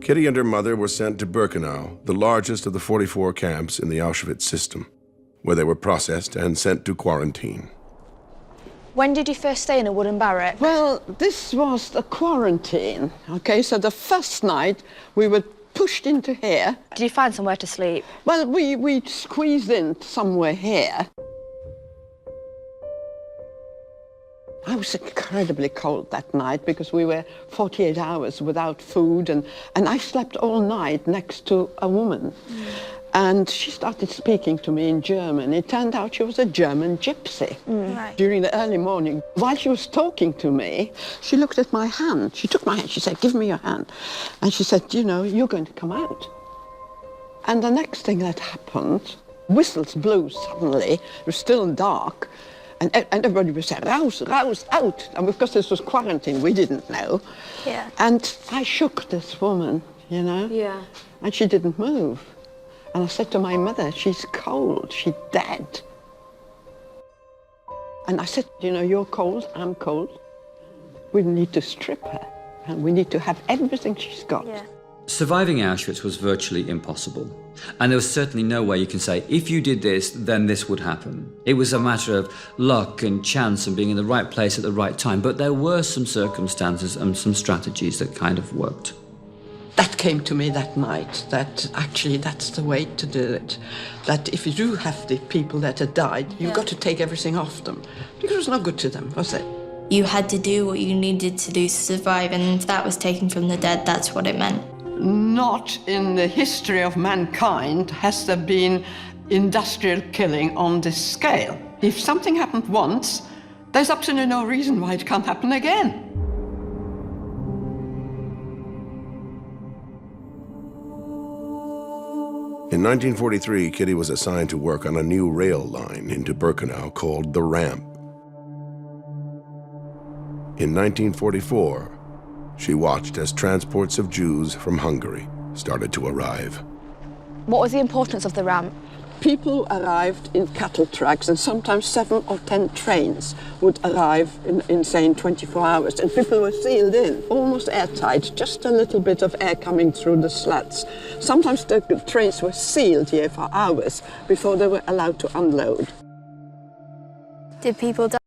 Kitty and her mother were sent to Birkenau, the largest of the 44 camps in the Auschwitz system, where they were processed and sent to quarantine. When did you first stay in a wooden barrack? Well, this was the quarantine, okay? So the first night we were pushed into here. Did you find somewhere to sleep? Well, we squeezed in somewhere here. I was incredibly cold that night because we were 48 hours without food, and I slept all night next to a woman. And she started speaking to me in German. It turned out she was a German gypsy. Right. During the early morning, while she was talking to me, she looked at my hand. She took my hand, she said, "Give me your hand." And she said, "You know, you're going to come out." And the next thing that happened, whistles blew suddenly. It was still dark. And everybody was saying, "Raus, raus, out." And because this was quarantine, we didn't know. Yeah. And I shook this woman, you know? Yeah. And she didn't move. And I said to my mother, "She's cold, she's dead." And I said, "You know, you're cold, I'm cold. We need to strip her, and we need to have everything she's got." Yeah. Surviving Auschwitz was virtually impossible. And there was certainly no way you can say, if you did this, then this would happen. It was a matter of luck and chance and being in the right place at the right time. But there were some circumstances and some strategies that kind of worked. That came to me that night, that actually that's the way to do it. That if you do have the people that had died, you've got to take everything off them. Because it was no good to them, was it? You had to do what you needed to do to survive, and if that was taken from the dead, that's what it meant. Not in the history of mankind has there been industrial killing on this scale. If something happened once, there's absolutely no reason why it can't happen again. In 1943, Kitty was assigned to work on a new rail line into Birkenau called the Ramp. In 1944, she watched as transports of Jews from Hungary started to arrive. What was the importance of the ramp? People arrived in cattle trucks, and sometimes 7 or 10 trains would arrive in say, 24 hours, and people were sealed in, almost airtight, just a little bit of air coming through the slats. Sometimes the trains were sealed here for hours before they were allowed to unload. Did people die?